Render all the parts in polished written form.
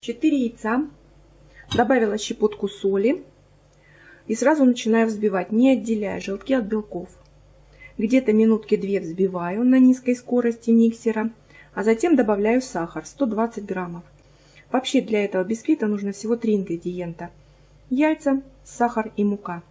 4 яйца, добавила щепотку соли и сразу начинаю взбивать, не отделяя желтки от белков. Где-то минутки 2 взбиваю на низкой скорости миксера, а затем добавляю сахар 120 граммов. Вообще для этого бисквита нужно всего 3 ингредиента: яйца, сахар и мука.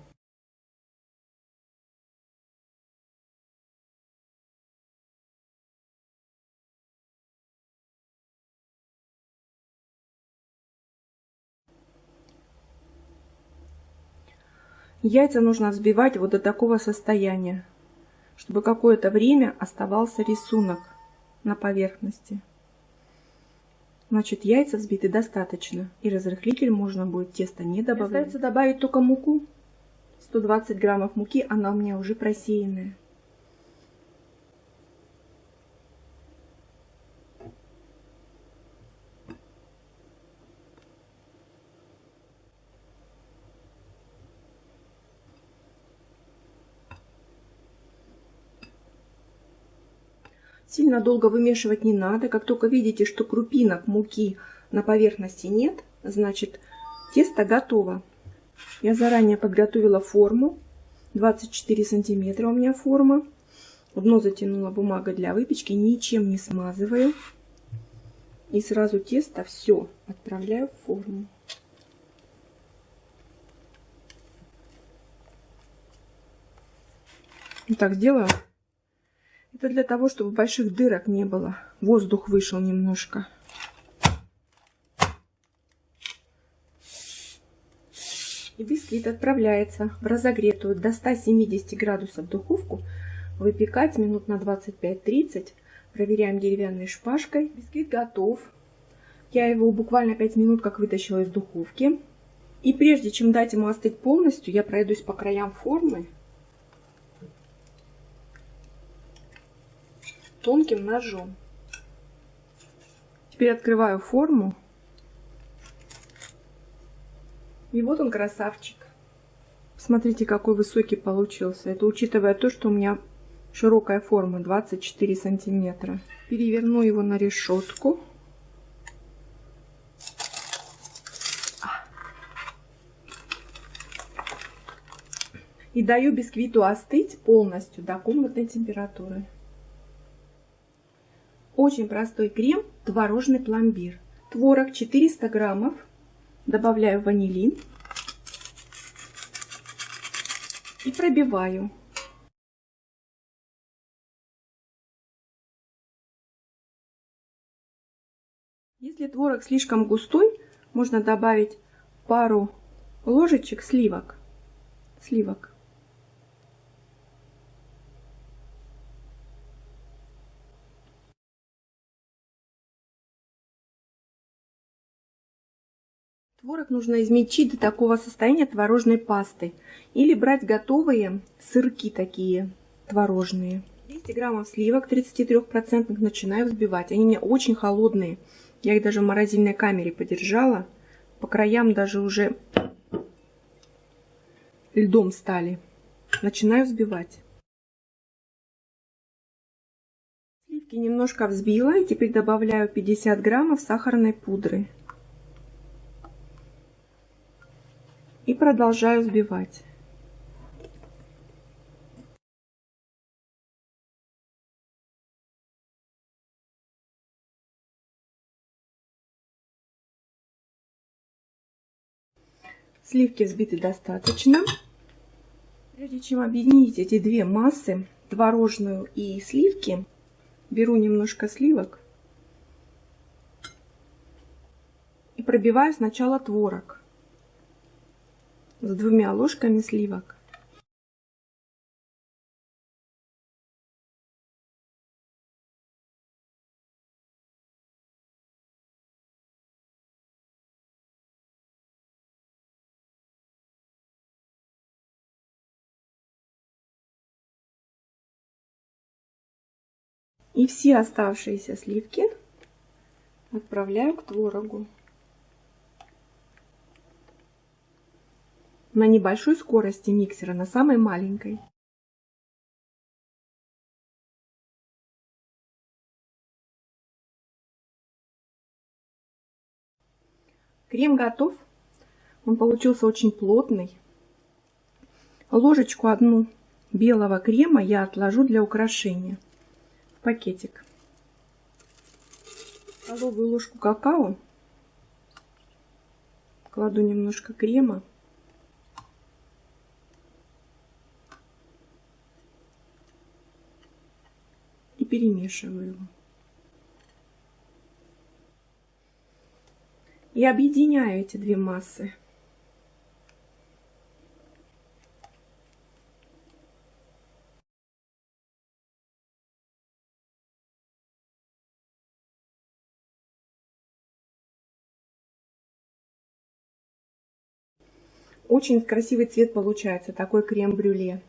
Яйца нужно взбивать вот до такого состояния, чтобы какое-то время оставался рисунок на поверхности. Значит, яйца взбиты достаточно, и разрыхлитель можно будет тесто не добавлять. Остается добавить только муку. 120 граммов муки, она у меня уже просеянная. Сильно долго вымешивать не надо. Как только видите, что крупинок муки на поверхности нет, значит, тесто готово. Я заранее подготовила форму. 24 сантиметра у меня форма. Дно затянула бумагой для выпечки, ничем не смазываю. И сразу тесто все отправляю в форму. Вот так сделаю. Это для того, чтобы больших дырок не было. Воздух вышел немножко. И бисквит отправляется в разогретую до 170 градусов духовку выпекать минут на 25-30. Проверяем деревянной шпажкой. Бисквит готов. Я его буквально 5 минут как вытащила из духовки. И прежде чем дать ему остыть полностью, я пройдусь по краям формы тонким ножом. Теперь открываю форму. И вот он, красавчик. Смотрите, какой высокий получился. Это учитывая то, что у меня широкая форма 24 сантиметра. Переверну его на решетку. И даю бисквиту остыть полностью до комнатной температуры. Очень простой крем, творожный пломбир. Творог 400 граммов. Добавляю ванилин. И пробиваю. Если творог слишком густой, можно добавить пару ложечек сливок. Творог нужно измельчить до такого состояния творожной пасты. Или брать готовые сырки такие творожные. 200 граммов сливок 33% начинаю взбивать. Они у меня очень холодные. Я их даже в морозильной камере подержала. По краям даже уже льдом стали. Начинаю взбивать. Сливки немножко взбила. И теперь добавляю 50 граммов сахарной пудры. И продолжаю взбивать. Сливки взбиты достаточно. Прежде чем объединить эти две массы, творожную и сливки, беру немножко сливок и пробиваю сначала творог с 2 ложками сливок. И все оставшиеся сливки отправляю к творогу. На небольшой скорости миксера, на самой маленькой. Крем готов. Он получился очень плотный. Ложечку одну белого крема я отложу для украшения в пакетик. Столовую ложку какао. Кладу немножко крема. И перемешиваю его. И объединяю эти две массы. Очень красивый цвет получается, такой крем-брюле.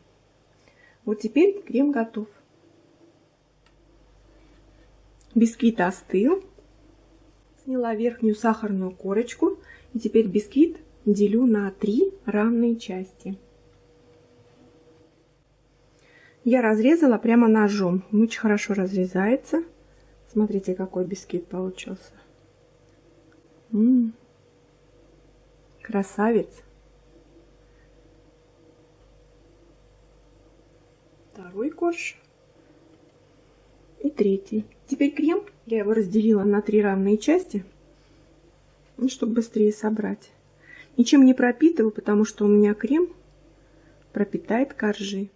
Вот теперь крем готов. Бисквит остыл. Сняла верхнюю сахарную корочку. И теперь бисквит делю на 3 равные части. Я разрезала прямо ножом. Он очень хорошо разрезается. Смотрите, какой бисквит получился. Красавец. Второй корж. И третий. Теперь крем. Я его разделила на 3 равные части, чтобы быстрее собрать. Ничем не пропитываю, потому что у меня крем пропитает коржи.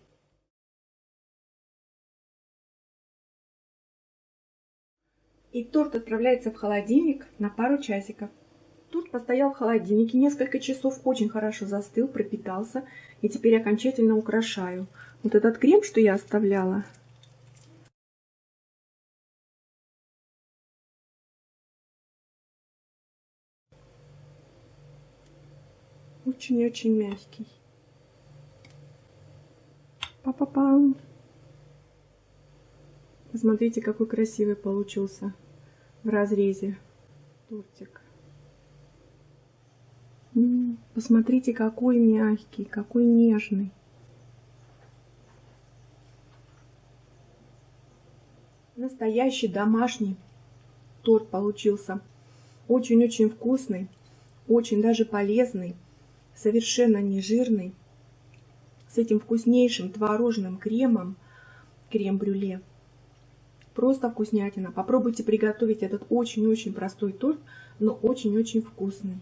И торт отправляется в холодильник на пару часиков. Торт постоял в холодильнике несколько часов, очень хорошо застыл, пропитался. И теперь окончательно украшаю. Вот этот крем, что я оставляла, очень-очень мягкий. Па-па-пам! Посмотрите, какой красивый получился в разрезе тортик. Посмотрите, какой мягкий, какой нежный. Настоящий домашний торт получился. Очень-очень вкусный, очень даже полезный, совершенно не жирный. С этим вкуснейшим творожным кремом, крем-брюле. Просто вкуснятина. Попробуйте приготовить этот очень-очень простой торт, но очень-очень вкусный.